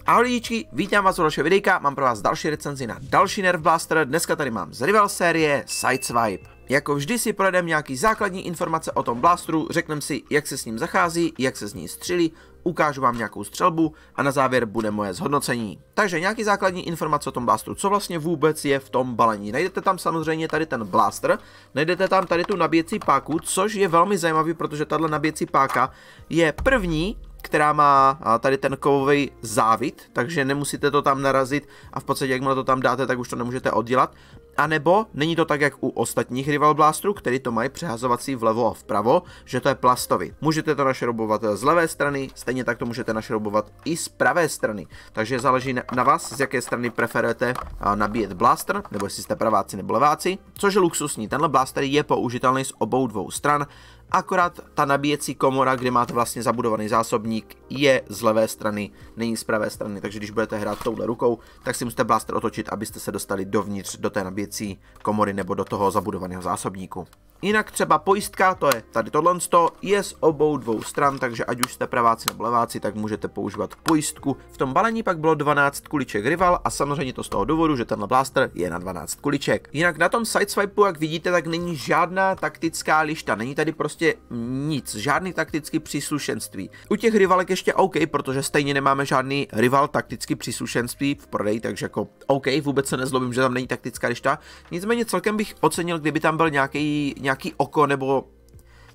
Ahoj lidičky, vítám vás u dalšího videjka, mám pro vás další recenzi na další Nerf Blaster, dneska tady mám z Rival série Sideswipe. Jako vždy si projedeme nějaký základní informace o tom blasteru, řekneme si, jak se s ním zachází, jak se z ní střílí, ukážu vám nějakou střelbu a na závěr bude moje zhodnocení. Takže nějaký základní informace o tom blasteru, co vlastně vůbec je v tom balení. Najdete tam samozřejmě tady ten blaster, najdete tam tady tu nabíjecí páku, což je velmi zajímavý, protože tahle nabíjecí páka je první, která má tady ten kovový závit, takže nemusíte to tam narazit a v podstatě jakmile to tam dáte, tak už to nemůžete oddělat. A nebo není to tak, jak u ostatních Rival Blasterů, který to mají přehazovací vlevo a vpravo, že to je plastový. Můžete to našroubovat z levé strany, stejně tak to můžete našroubovat i z pravé strany. Takže záleží na vás, z jaké strany preferujete nabíjet blaster, nebo jestli jste praváci nebo leváci, což je luxusní. Tenhle blaster je použitelný z obou dvou stran. Akorát ta nabíjecí komora, kde máte vlastně zabudovaný zásobník, je z levé strany, není z pravé strany, takže když budete hrát touhle rukou, tak si musíte blaster otočit, abyste se dostali dovnitř do té nabíjecí komory nebo do toho zabudovaného zásobníku. Jinak třeba pojistka, to je tady tohle, je z obou dvou stran, takže ať už jste praváci nebo leváci, tak můžete používat pojistku. V tom balení pak bylo 12 kuliček Rival a samozřejmě to z toho důvodu, že tenhle blaster je na 12 kuliček. Jinak na tom Sideswipeu, jak vidíte, tak není žádná taktická lišta, není tady prostě nic, žádný taktický příslušenství. U těch Rivalek ještě OK, protože stejně nemáme žádný Rival taktický příslušenství v prodeji, takže jako OK, vůbec se nezlobím, že tam není taktická lišta. Nicméně celkem bych ocenil, kdyby tam byl nějaký oko nebo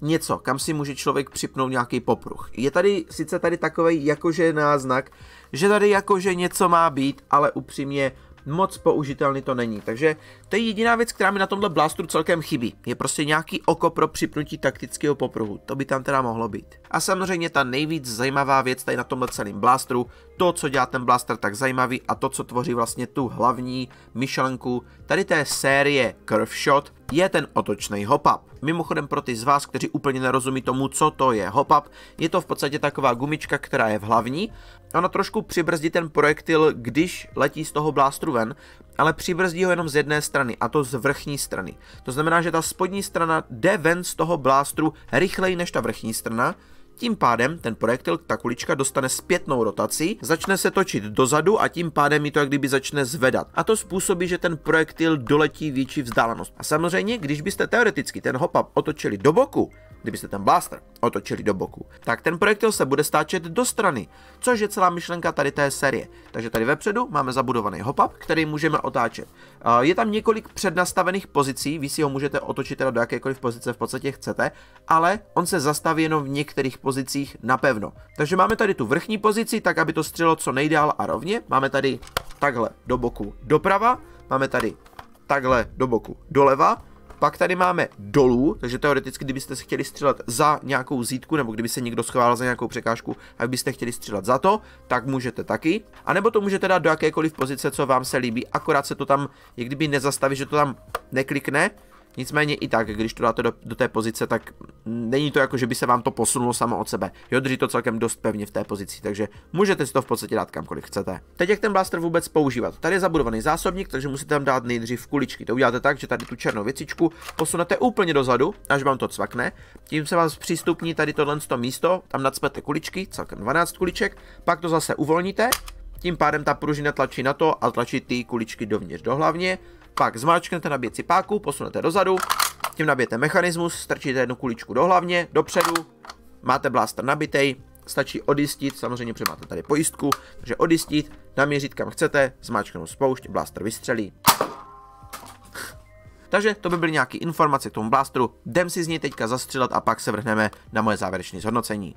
něco, kam si může člověk připnout nějaký popruh. Je tady sice tady takovej jakože náznak, že tady jakože něco má být, ale upřímně moc použitelný to není. Takže to je jediná věc, která mi na tomhle blasteru celkem chybí. Je prostě nějaký oko pro připnutí taktického popruhu. To by tam teda mohlo být. A samozřejmě ta nejvíc zajímavá věc tady na tomhle celém blasteru, to, co dělá ten blaster tak zajímavý a to, co tvoří vlastně tu hlavní myšlenku tady té série Curve Shot, je ten otočný hop-up. Mimochodem pro ty z vás, kteří úplně nerozumí tomu, co to je hop-up, je to v podstatě taková gumička, která je v hlavní. Ona trošku přibrzdí ten projektil, když letí z toho blasteru ven, ale přibrzdí ho jenom z jedné strany, a to z vrchní strany. To znamená, že ta spodní strana jde ven z toho blasteru rychleji než ta vrchní strana. Tím pádem ten projektil, ta kulička, dostane zpětnou rotaci, začne se točit dozadu a tím pádem ji to jak kdyby začne zvedat. A to způsobí, že ten projektil doletí větší vzdálenost. A samozřejmě, když byste teoreticky ten hop-up otočili do boku, kdybyste ten blaster otočili do boku, tak ten projektil se bude stáčet do strany, což je celá myšlenka tady té série. Takže tady vepředu máme zabudovaný hop-up, který můžeme otáčet. Je tam několik přednastavených pozicí, vy si ho můžete otočit teda do jakékoliv pozice v podstatě chcete, ale on se zastaví jenom v některých pozicích napevno. Takže máme tady tu vrchní pozici, tak aby to střelo co nejdál a rovně. Máme tady takhle do boku doprava, máme tady takhle do boku doleva. Pak tady máme dolů, takže teoreticky, kdybyste se chtěli střílet za nějakou zítku, nebo kdyby se někdo schoval za nějakou překážku a byste chtěli střílet za to, tak můžete taky. A nebo to můžete dát do jakékoliv pozice, co vám se líbí, akorát se to tam, jak kdyby nezastaví, že to tam neklikne. Nicméně i tak, když to dáte do té pozice, tak není to jako, že by se vám to posunulo samo od sebe. Jo, drží to celkem dost pevně v té pozici, takže můžete si to v podstatě dát kamkoliv chcete. Teď jak ten blaster vůbec používat? Tady je zabudovaný zásobník, takže musíte tam dát nejdřív kuličky. To uděláte tak, že tady tu černou věcičku posunete úplně dozadu, až vám to cvakne. Tím se vám zpřístupní tady tohle místo, tam nacpete kuličky, celkem 12 kuliček, pak to zase uvolníte. Tím pádem ta pružina tlačí na to a tlačí ty kuličky dovnitř do hlavně. Pak zmáčknete nabíjecí páku, posunete dozadu, tím nabijete mechanismus, strčíte jednu kuličku do hlavně, dopředu, máte blaster nabitej, stačí odjistit, samozřejmě máte tady pojistku, takže odjistit, naměřit kam chcete, zmáčknout spoušť, blaster vystřelí. Takže to by byly nějaké informace k tomu blasteru, jdem si z něj teďka zastřelat a pak se vrhneme na moje závěrečné zhodnocení.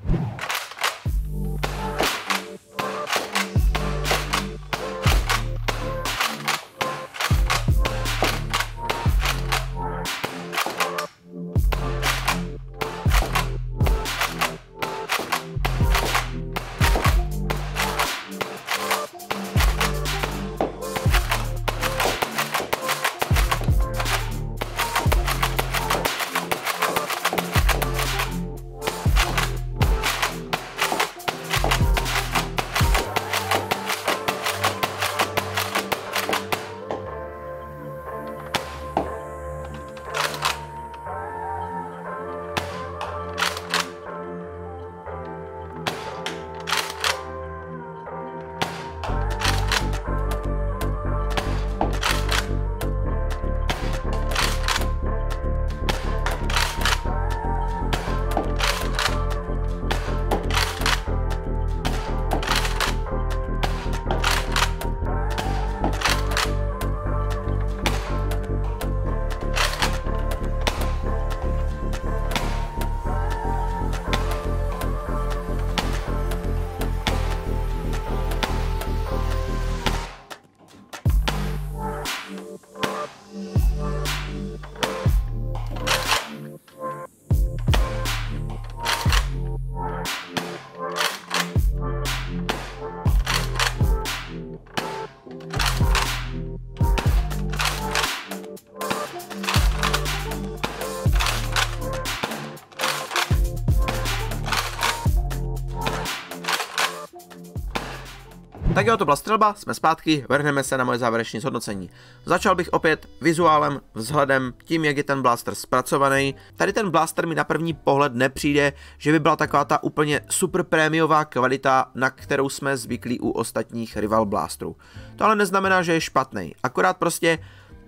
Tak jo, to byla střelba, jsme zpátky, vrhneme se na moje závěrečné zhodnocení. Začal bych opět vizuálem, vzhledem, tím, jak je ten blaster zpracovaný. Tady ten blaster mi na první pohled nepřijde, že by byla taková ta úplně super prémiová kvalita, na kterou jsme zvyklí u ostatních rival blasterů. To ale neznamená, že je špatný, akorát prostě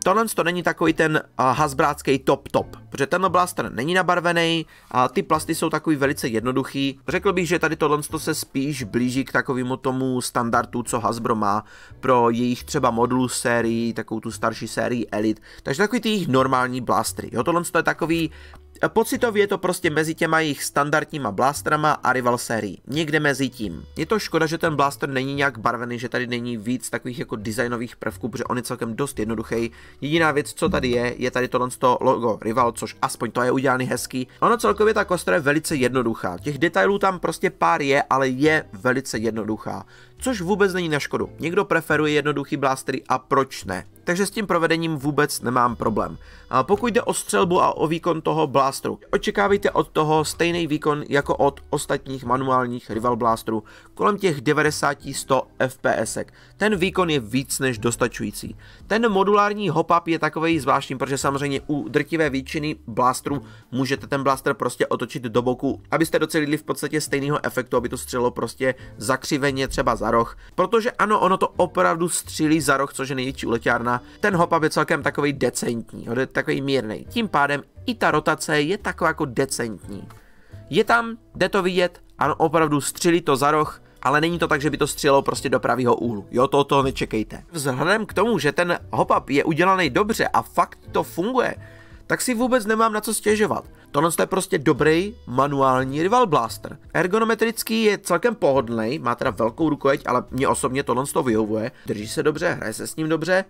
tohle to není takový ten hasbrácký top, protože tenhle blaster není nabarvený a ty plasty jsou takový velice jednoduchý. Řekl bych, že tady tohle se spíš blíží k takovému tomu standardu, co Hasbro má pro jejich třeba modulu sérii, takovou tu starší sérii Elite. Takže takový ty jejich normální blastery. Jo, tohle je takový pocitově je to prostě mezi těma jejich standardníma blasterama a rival sérií. Někde mezi tím. Je to škoda, že ten blaster není nějak barvený, že tady není víc takových jako designových prvků, protože on je celkem dost jednoduchý. Jediná věc, co tady je tady tohle logo rival, což aspoň to je udělaný hezký. Ono celkově ta kostra je velice jednoduchá. Těch detailů tam prostě pár je, ale je velice jednoduchá. Což vůbec není na škodu. Někdo preferuje jednoduchý blastery a proč ne? Takže s tím provedením vůbec nemám problém. A pokud jde o střelbu a o výkon toho blasteru, očekávejte od toho stejný výkon jako od ostatních manuálních rival blasterů, kolem těch 90-100 fps. Ten výkon je víc než dostačující. Ten modulární hop-up je takovej zvláštní, protože samozřejmě u drtivé většiny blasterů můžete ten blaster prostě otočit do boku, abyste docelili v podstatě stejného efektu, aby to střelilo prostě zakřiveně třeba za roh. Protože ano, ono to opravdu střílí za roh, což je největší uleťárna. Ten hop-up je celkem takový decentní, je takový mírnej. Tím pádem i ta rotace je taková jako decentní. Je tam, jde to vidět, ano, opravdu střílí to za roh, ale není to tak, že by to střílelo prostě do pravého úhlu. Jo, toho nečekejte. Vzhledem k tomu, že ten hop-up je udělaný dobře a fakt to funguje, tak si vůbec nemám na co stěžovat. Tohle je prostě dobrý manuální rival blaster. Ergonometrický je celkem pohodlný, má teda velkou rukojeť, ale mě osobně tohle vyhovuje. Drží se dobře, hraje se s ním dobře.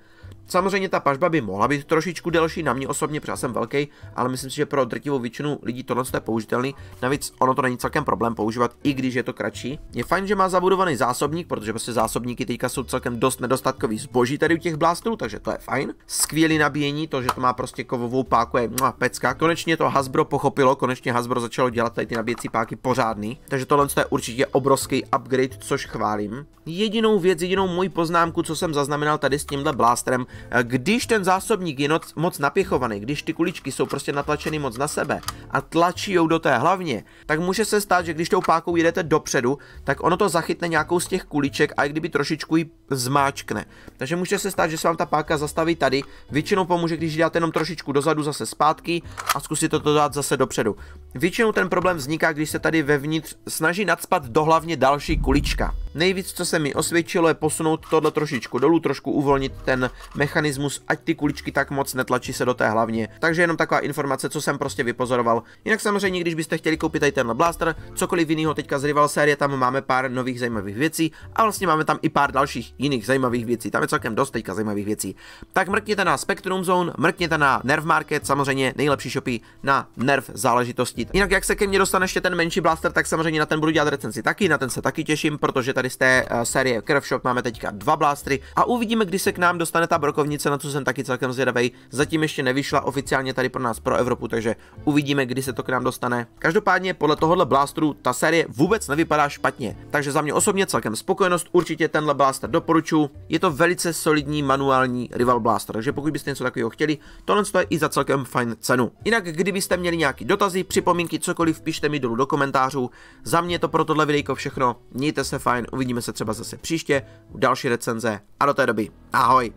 Samozřejmě ta pažba by mohla být trošičku delší, na mě osobně, protože já jsem velký, ale myslím si, že pro drtivou většinu lidí tohle je použitelný. Navíc ono to není celkem problém používat, i když je to kratší. Je fajn, že má zabudovaný zásobník, protože prostě zásobníky teďka jsou celkem dost nedostatkový zboží tady u těch blasterů, takže to je fajn. Skvělý nabíjení, to, že to má prostě kovovou páku, je pecka. Konečně to Hasbro pochopilo, konečně Hasbro začalo dělat tady ty nabíjecí páky pořádný, takže tohle je určitě obrovský upgrade, což chválím. Jedinou věc, jedinou moji poznámku, co jsem zaznamenal tady s tímhle blasterem, když ten zásobník je moc napěchovaný, když ty kuličky jsou prostě natlačeny moc na sebe a tlačí do té hlavně, tak může se stát, že když tou pákou jedete dopředu, tak ono to zachytne nějakou z těch kuliček a i kdyby trošičku ji zmáčkne. Takže může se stát, že se vám ta páka zastaví tady. Většinou pomůže, když dáte jenom trošičku dozadu, zase zpátky a zkusit to dát zase dopředu. Většinou ten problém vzniká, když se tady vevnitř snaží nacpat do hlavně další kulička. Nejvíc, co se mi osvědčilo, je posunout tohle trošičku dolů, trošku uvolnit ten mechanismus, ať ty kuličky tak moc netlačí se do té hlavně. Takže jenom taková informace, co jsem prostě vypozoroval. Jinak samozřejmě, když byste chtěli koupit tady tenhle blaster, cokoliv jiného teďka z rival série, tam máme pár nových zajímavých věcí a vlastně máme tam i pár dalších jiných zajímavých věcí. Tam je celkem dost teďka zajímavých věcí. Tak mrkněte na Spectrum Zone, mrkněte na Nerf Market, samozřejmě nejlepší shopy na Nerf záležitosti. Jinak jak se ke mně dostane ještě ten menší blaster, tak samozřejmě na ten budu dělat recenzi taky, na ten se taky těším, protože tady z té série Curve Shop máme teďka 2 blastery a uvidíme, kdy se k nám dostane ta brokovnice, na co jsem taky celkem zvědavej. Zatím ještě nevyšla oficiálně tady pro nás pro Evropu, takže uvidíme, kdy se to k nám dostane. Každopádně podle tohohle blasteru ta série vůbec nevypadá špatně, takže za mě osobně celkem spokojenost, určitě tenhle blaster doporučuji. Je to velice solidní manuální rival blaster, takže pokud byste něco takového chtěli, tohle je i za celkem fajn cenu. Jinak kdybyste měli nějaký dotazy, připomínky, cokoliv, pište mi dolů do komentářů. Za mě to pro tohle videjko všechno. Mějte se fajn, uvidíme se třeba zase příště u další recenze a do té doby ahoj.